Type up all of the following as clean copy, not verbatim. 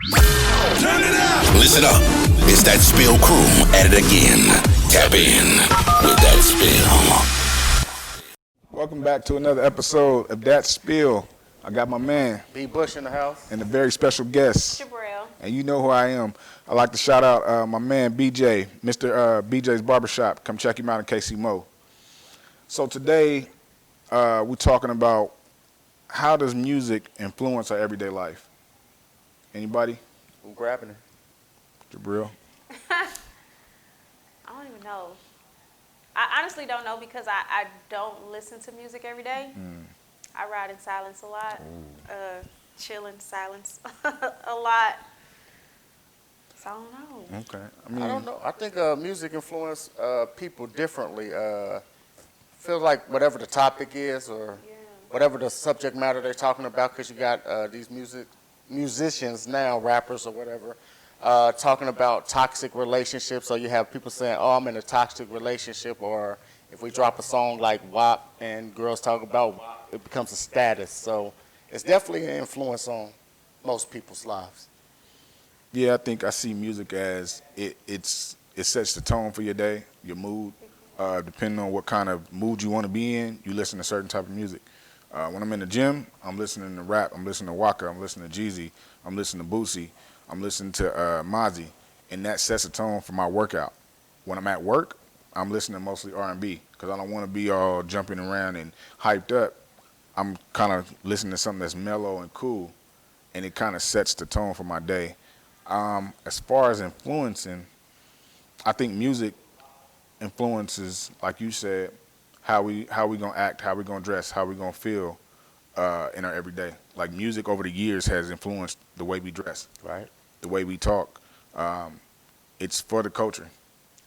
Turn it up. Listen up. It's that Spill crew at it again. Tap in with that Spill. Welcome back to another episode of That Spill. I got my man B. Bush in the house. and a very special guest. Jabrelle. And you know who I am. I'd like to shout out my man BJ, Mr. BJ's Barbershop. Come check him out in KC Mo. So today we're talking about how does music influence our everyday life? Anybody? Who grabbing it? Jabrille? I don't even know. I honestly don't know because I don't listen to music every day. I ride in silence a lot. Chill in silence a lot. So I don't know. Okay. I don't know. I think music influences people differently. Feel like whatever the topic is or whatever the subject matter they're talking about, because you got these musicians now, rappers or whatever, talking about toxic relationships. So you have people saying, oh, I'm in a toxic relationship. Or if we drop a song like WAP and girls talk about WAP, it becomes a status. So it's definitely an influence on most people's lives. Yeah, I think I see music as it sets the tone for your day, your mood. Depending on what kind of mood you want to be in, you listen to certain type of music. When I'm in the gym, I'm listening to rap, I'm listening to Waka, I'm listening to Jeezy, I'm listening to Boosie, I'm listening to Mozzie, and that sets the tone for my workout. When I'm at work, I'm listening to mostly R&B because I don't want to be all jumping around and hyped up. I'm kind of listening to something that's mellow and cool, and it kind of sets the tone for my day. As far as influencing, I think music influences, like you said, how we gonna act, how we gonna dress, how we gonna feel in our everyday. Like music over the years has influenced the way we dress, Right. the way we talk. It's for the culture,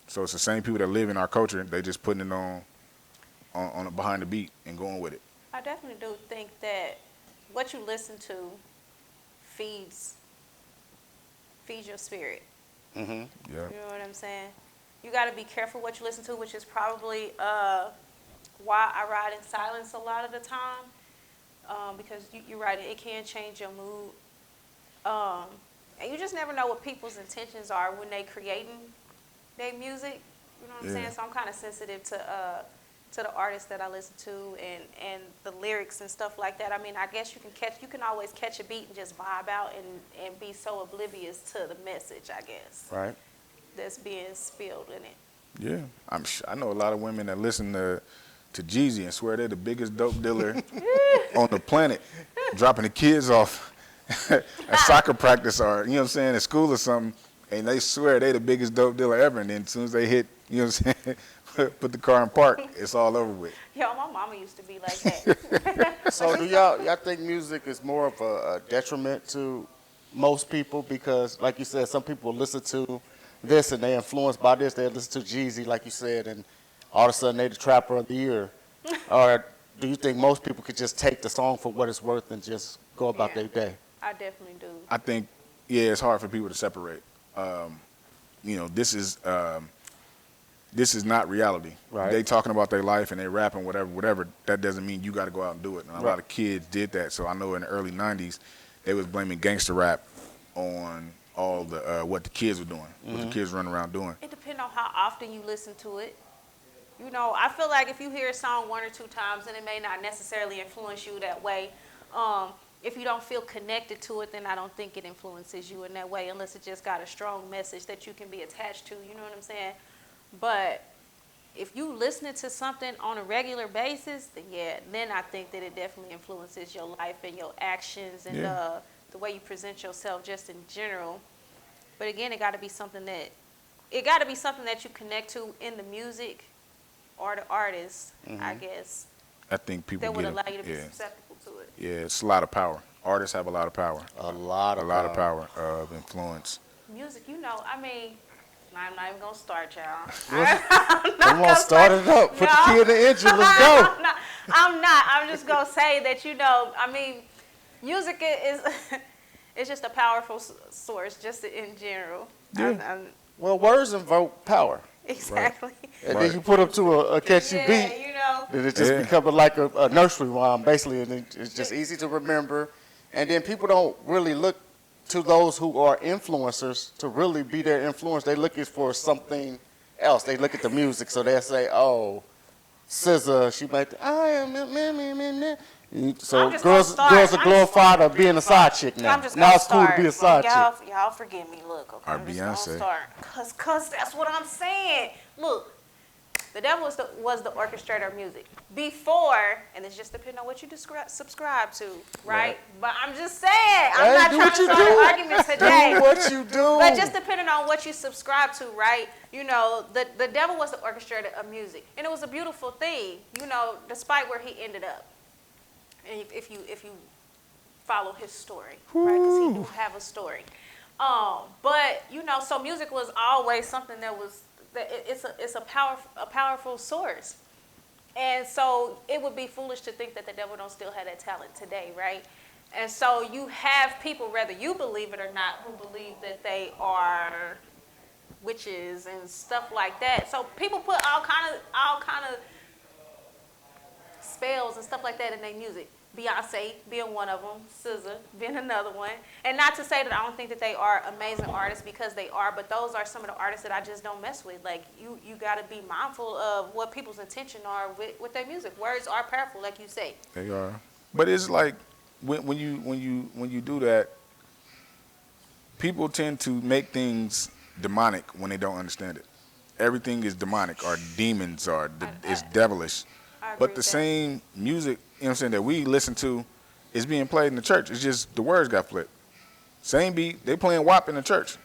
so it's the same people that live in our culture. They just putting it on behind the beat and going with it. I definitely do think that what you listen to feeds your spirit. Yeah. You know what I'm saying? You got to be careful what you listen to, which is probably why I ride in silence a lot of the time, because you're right, it can change your mood. And you just never know what people's intentions are when they creating their music. You know what I'm saying? So I'm kind of sensitive to the artists that I listen to and the lyrics and stuff like that. I mean, I guess you can always catch a beat and just vibe out and be so oblivious to the message, I guess. Right. That's being spilled in it. Yeah, I know a lot of women that listen to Jeezy and swear they're the biggest dope dealer on the planet, dropping the kids off at soccer practice or, you know what I'm saying, at school or something, and they swear they're the biggest dope dealer ever, and then as soon as they hit, you know what I'm saying, put the car in park, it's all over with. Yo, my mama used to be like that. So do y'all think music is more of a detriment to most people? Because, like you said, some people listen to this and they influenced by this. They listen to Jeezy, like you said, and all of a sudden they the trapper of the year. Or do you think most people could just take the song for what it's worth and just go about their day? I definitely do. I think, it's hard for people to separate. This is not reality. Right. They talking about their life and they rapping whatever. That doesn't mean you got to go out and do it. And a lot of kids did that. So I know in the early 90s, they was blaming gangster rap on all the what the kids were doing, what the kids running around doing. It depends on how often you listen to it. You know, I feel like if you hear a song one or two times, then it may not necessarily influence you that way. If you don't feel connected to it, then I don't think it influences you in that way, unless it just got a strong message that you can be attached to. You know what I'm saying? But if you listening to something on a regular basis, then I think that it definitely influences your life and your actions and the way you present yourself just in general. But again, it got to be something that you connect to in the music or the artist, I guess. I think people that would allow you to be susceptible to it. Yeah, it's a lot of power. Artists have a lot of power. A lot of power of influence. Music, I mean, I'm not even going to start, y'all. Come on, start it up. Put the key in the engine. Let's go. I'm not. I'm just going to say that, music is it's just a powerful source, just in general. Yeah. Well, words invoke power. Exactly. Right. And then you put them to a catchy beat. Then it just becomes like a nursery rhyme, basically. And it's just easy to remember. And then people don't really look to those who are influencers, to really be their influence, they looking for something else. They look at the music, so they'll say, "Oh, SZA, she might. I am so girls are glorified of being a side chick now. Now it's cool to be a side chick. Y'all forgive me. Look, okay, Our I'm just Beyonce. gonna start, cause that's what I'm saying. Look, the devil was the orchestrator of music before, and it's just depending on what you subscribe to, right? But I'm just saying, I'm not trying to start an argument today. Do what you do. But just depending on what you subscribe to, right? You know, the devil was the orchestrator of music, and it was a beautiful thing. You know, despite where he ended up, and if you follow his story, right? Because he do have a story. But you know, so music was always something that was. It's a powerful source, and so it would be foolish to think that the devil don't still have that talent today, right? And so you have people, whether you believe it or not, who believe that they are witches and stuff like that. So people put all kind of spells and stuff like that in their music. Beyonce being one of them, SZA being another one. And not to say that I don't think that they are amazing artists, because they are, but those are some of the artists that I just don't mess with. Like, you got to be mindful of what people's intention are with their music. Words are powerful, like you say. They are. But it's like when you do that, people tend to make things demonic when they don't understand it. Everything is demonic, or demons, or it's devilish. But the same music, you know what I'm saying, that we listen to is being played in the church. It's just the words got flipped. Same beat, they playing WAP in the church.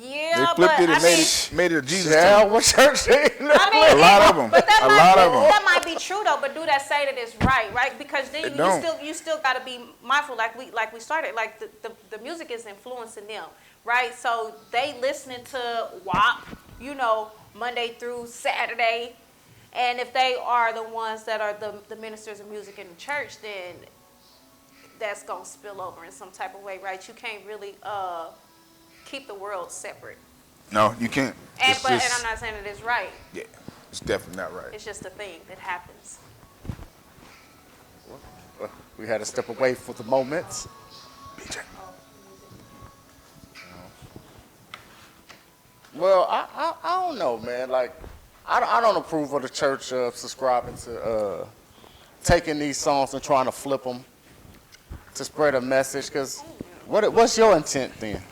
Yeah, they flipped it and made it a Jesus yeah, tune. what church they a lot of them. But that might be true though. But do that say that it's right? Because then you still got to be mindful, like we started. Like the music is influencing them, right? So they listening to WAP, you know, Monday through Saturday. And if they are the ones that are the ministers of music in the church, then that's going to spill over in some type of way, right? You can't really keep the world separate. No, you can't. And I'm not saying that it's right. Yeah, it's definitely not right. It's just a thing that happens. We had to step away for the moments. Well, I don't know, man. Like, I don't approve of the church subscribing to taking these songs and trying to flip them to spread a message. Because what's your intent then?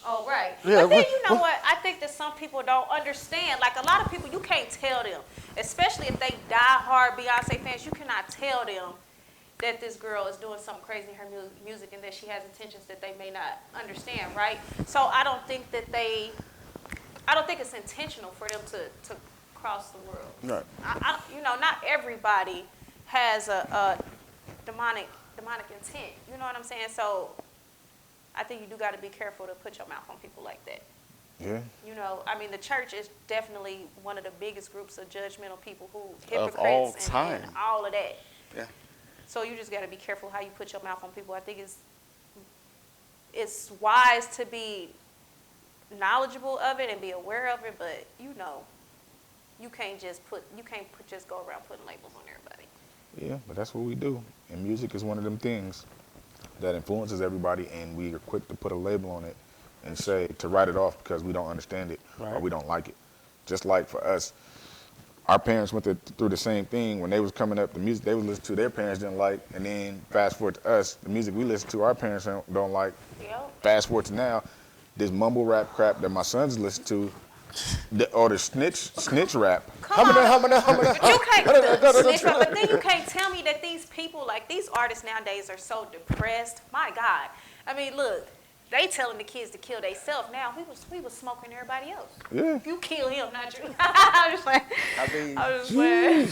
Oh, right. Yeah, but then, you know what? I think that some people don't understand. Like, a lot of people, you can't tell them, especially if they die-hard Beyonce fans, you cannot tell them that this girl is doing something crazy in her music and that she has intentions that they may not understand, right? So I don't think it's intentional for them to cross the world. Right. You know, not everybody has a demonic intent. You know what I'm saying? So I think you do got to be careful to put your mouth on people like that. Yeah. You know, I mean, the church is definitely one of the biggest groups of judgmental people who hypocrites of all time. And all of that. Yeah. So you just got to be careful how you put your mouth on people. I think it's wise to be knowledgeable of it and be aware of it, but you know, you can't just go around putting labels on everybody. Yeah, but that's what we do. And music is one of them things that influences everybody, and we are quick to put a label on it and to write it off because we don't understand it or we don't like it. Just like for us, our parents went through the same thing. When they was coming up, the music they would listen to, their parents didn't like, and then fast forward to us, the music we listen to, our parents don't like. Yep. Fast forward to now, this mumble rap crap that my sons listen to, or the snitch rap. Come on. But you can't snitch rap, but then you can't tell me that these people, like these artists nowadays, are so depressed. My God. I mean, look, they telling the kids to kill themselves now. We was smoking everybody else. Yeah. You kill him, not you. I'm just playing. I'm just playing.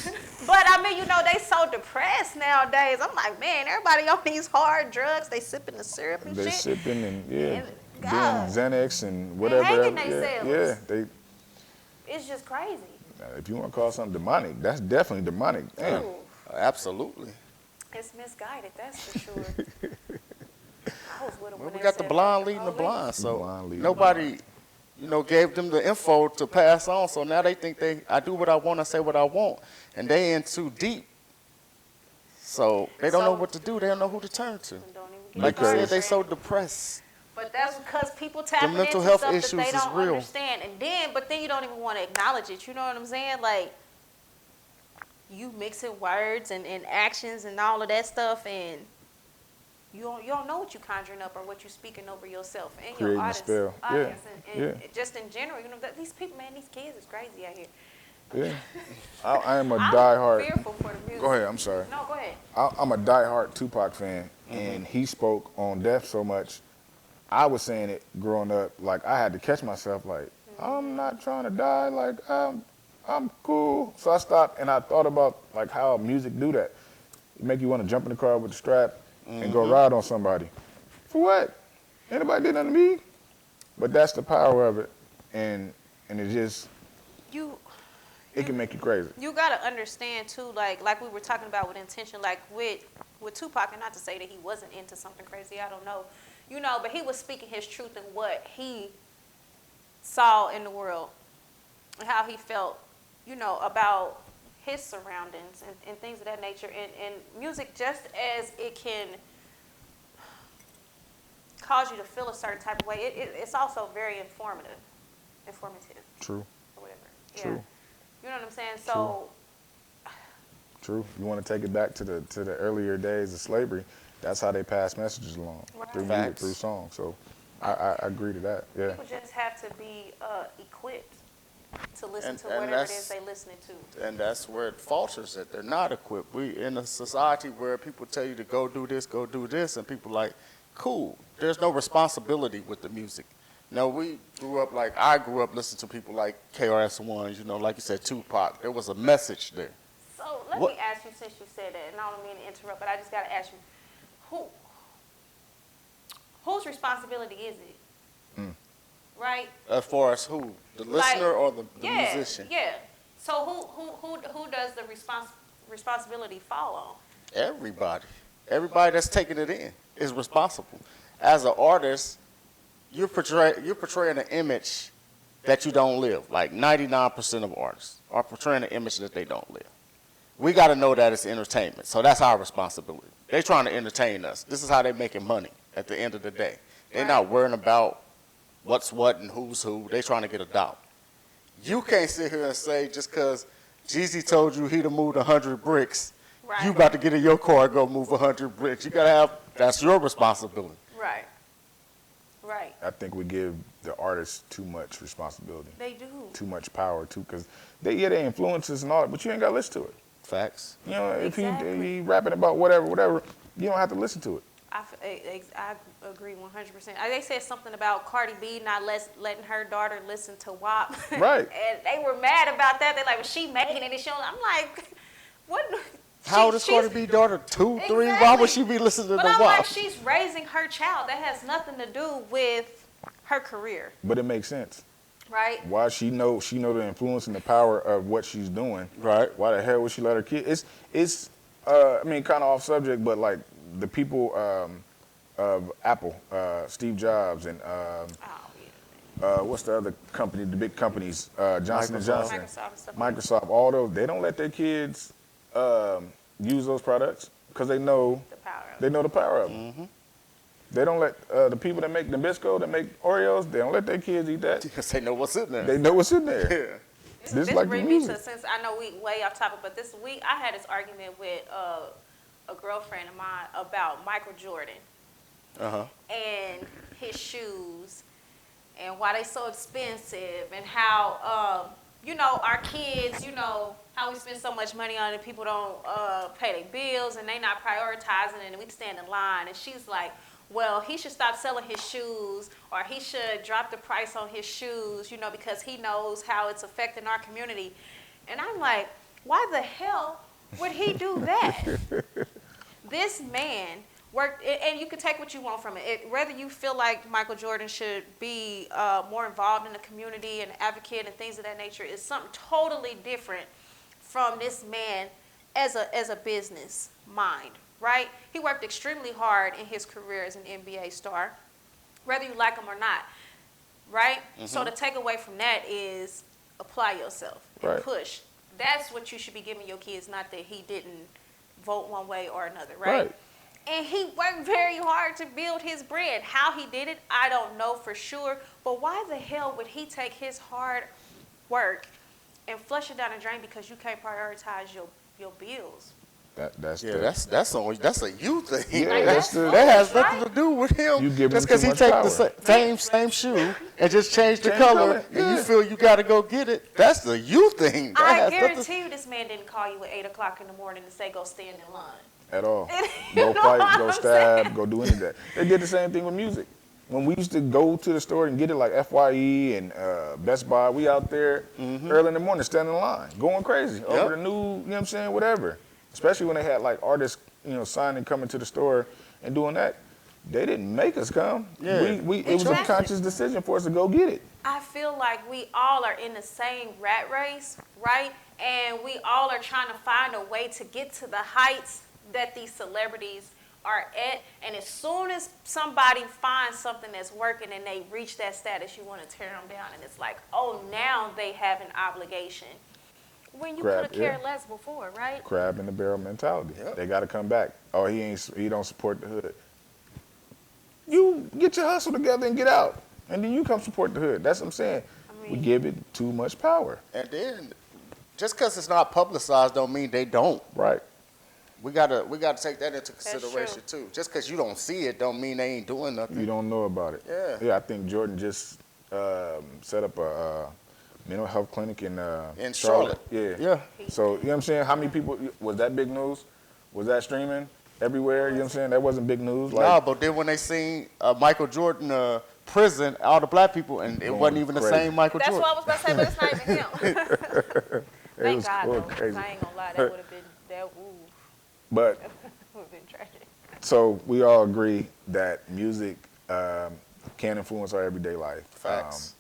But I mean, you know, they so depressed nowadays. I'm like, man, everybody on these hard drugs. They sipping the syrup and shit. They sipping and doing God. Xanax and whatever. Hanging themselves. Yeah. It's just crazy. If you want to call something demonic, that's definitely demonic. Damn. Ooh. Absolutely. It's misguided, that's for sure. I was with them when We they got the said, blind leading the "Oh, blind, so Blind leading nobody, gave them the info to pass on. So now they think I do what I want, I say what I want, and they in too deep. So they don't know what to do. They don't know who to turn to. Don't even Like you said, Because- they so depressed. But that's because people tapping mental into health stuff that issues they is don't real. understand, but then you don't even want to acknowledge it. You know what I'm saying? Like you mixing words and actions and all of that stuff, and you don't know what you conjuring up or what you speaking over yourself and Creating your a audience, spell. audience Yeah. and just in general. You know that these people, man, these kids is crazy out here. Yeah. I am a I'm diehard. fearful for the music. Go ahead. I'm sorry. No, go ahead. I'm a diehard Tupac fan, and he spoke on death so much. I was saying it growing up, like I had to catch myself, like I'm not trying to die, like I'm cool. So I stopped and I thought about like how music do that. It make you want to jump in the car with the strap and go ride on somebody. For what? Anybody did nothing to me? But that's the power of it, and it just it can make you crazy. You gotta understand too, like we were talking about with intention, like with Tupac, and not to say that he wasn't into something crazy, I don't know, but he was speaking his truth and what he saw in the world and how he felt, about his surroundings and things of that nature. And music, just as it can cause you to feel a certain type of way, it's also very informative. True. Or whatever. True. Yeah. You know what I'm saying? So. True. You want to take it back to the earlier days of slavery. That's how they passed messages along, through music, Facts. through songs. So I agree to that. Yeah. People just have to be equipped to listen to And whatever it is they're listening to. And that's where it falters, that they're not equipped. We in a society where people tell you to go do this, and people like, cool. There's no responsibility with the music. No, I grew up listening to people like KRS-One, like you said, Tupac. There was a message there. So let me ask you, since you said that, and I don't mean to interrupt, but I just got to ask you, whose responsibility is it? Right? As far as who? The listener or the musician? Yeah. So who does the responsibility fall on? Everybody. Everybody that's taking it in is responsible. As an artist, you're portraying an image that you don't live. Like 99% of artists are portraying an image that they don't live. We got to know that it's entertainment. So that's our responsibility. They're trying to entertain us. This is how they're making money at the end of the day. They're not worrying about what's what and who's who. They're trying to get a dollar. You can't sit here and say just because Jeezy told you he'd have moved 100 bricks, you about to get in your car and go move 100 bricks. You got to have, that's your responsibility. Right. Right. I think we give the artists too much responsibility. They do. Too much power, too, because they influence us and all that, but you ain't got to listen to it. Facts. If he rapping about whatever, you don't have to listen to it. I agree 100%. They said something about Cardi B not letting her daughter listen to WAP. Right. And they were mad about that. They're like, well, she making it and showing. I'm like, what? How old is Cardi B daughter? 2, 3? Exactly. Why would she be listening to but the I'm WAP? like, she's raising her child. That has nothing to do with her career. But it makes sense. Right? Why she know the influence and the power of what she's doing. Right. Why the hell would she let her kid? It's kind of off subject, but like the people of Apple, Steve Jobs and what's the other company? The big companies, Johnson & Johnson, Microsoft, all those. They don't let their kids use those products because they know the power of them. Mm-hmm. They don't let the people that make Nabisco, that make Oreos, they don't let their kids eat that. Because they know what's in there. They know what's in there. Yeah. This like brings the me music. to, since I know we way off topic, but this week I had this argument with a girlfriend of mine about Michael Jordan and his shoes and why they so expensive and how our kids, how we spend so much money on it, people don't pay their bills and they not prioritizing it, and we stand in line. And she's like, well, he should stop selling his shoes, or he should drop the price on his shoes, because he knows how it's affecting our community. And I'm like, why the hell would he do that? This man worked, and you can take what you want from it. Whether you feel like Michael Jordan should be more involved in the community and advocate and things of that nature is something totally different from this man as a business mind. Right? He worked extremely hard in his career as an NBA star, whether you like him or not. Right? Mm-hmm. So the takeaway from that is apply yourself and push. That's what you should be giving your kids, not that he didn't vote one way or another, right? And he worked very hard to build his brand. How he did it, I don't know for sure. But why the hell would he take his hard work and flush it down the drain because you can't prioritize your bills? That's That's a you thing. Yeah, Like, that's that's the. That has Right. nothing to do with him. You give him just because too he much take power. the same shoe and just change the Change the color, color, and yeah. you feel you got to go get it. That's the you thing. That I has nothing- guarantee you this man didn't call you at 8 o'clock in the morning and say, go stand in line. At all. You Go know fight, what go I'm stab, go do any of that. They did the same thing with music. When we used to go to the store and get it, like FYE and Best Buy, we out there early in the morning standing in line, going crazy over the new, you know what I'm saying, whatever. Especially when they had like artists, signing, coming to the store and doing that. They didn't make us come. Yeah. It was a Exactly. conscious decision for us to go get it. I feel like we all are in the same rat race, right? And we all are trying to find a way to get to the heights that these celebrities are at. And as soon as somebody finds something that's working and they reach that status, you want to tear them down. And it's like, oh, now they have an obligation. When you could have cared less before, right? Crab in the barrel mentality. Yep. They got to come back. Oh, he don't support the hood. You get your hustle together and get out, and then you come support the hood. That's what I'm saying. We give it too much power. And then, just because it's not publicized, don't mean they don't. Right. We gotta take that into true. consideration too. Just because you don't see it, don't mean they ain't doing nothing. You don't know about it. Yeah. Yeah, I think Jordan just set up a mental health clinic in Charlotte. Yeah. Yeah. So, you know what I'm saying? How many people, was that big news? Was that streaming everywhere? You know what I'm saying? That wasn't big news. Like, No, but then when they seen Michael Jordan prison, all the black people, and it Going wasn't even the crazy. same Michael That's Jordan. what I was about to say, but it's not even him. it Thank was God, going though, 'cause crazy. I ain't gonna lie, that would have been, But, would have been tragic. so we all agree that music can influence our everyday life. Facts.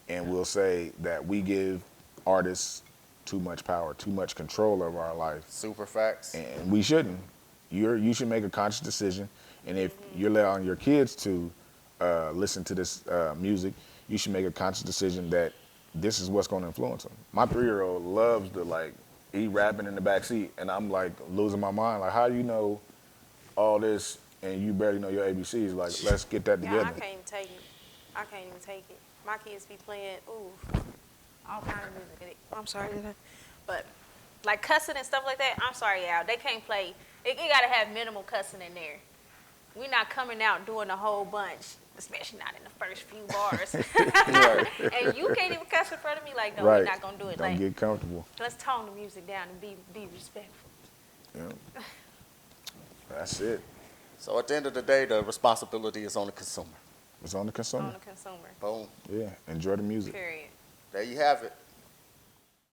And we'll say that we give artists too much power, too much control over our life. Super facts. And we shouldn't. You should make a conscious decision. And if you're allowing your kids to listen to this music, you should make a conscious decision that this is what's going to influence them. My 3-year-old loves to he rapping in the back seat, and I'm like losing my mind. Like, how do you know all this and you barely know your ABCs? Like, let's get that Yeah, together. I can't even take it. I can't even take it. My kids be playing, all kind of music. I'm sorry, but like cussing and stuff like that, I'm sorry, Al. They can't play. It got to have minimal cussing in there. We're not coming out doing a whole bunch, especially not in the first few bars. And you can't even cuss in front of me. Like, no, we're not going to do it. Don't Like, get comfortable. let's tone the music down and be respectful. Yeah. That's it. So at the end of the day, the responsibility is on the consumer. It's on the consumer. On the consumer, Boom. Yeah. Enjoy the music. period. There you have it.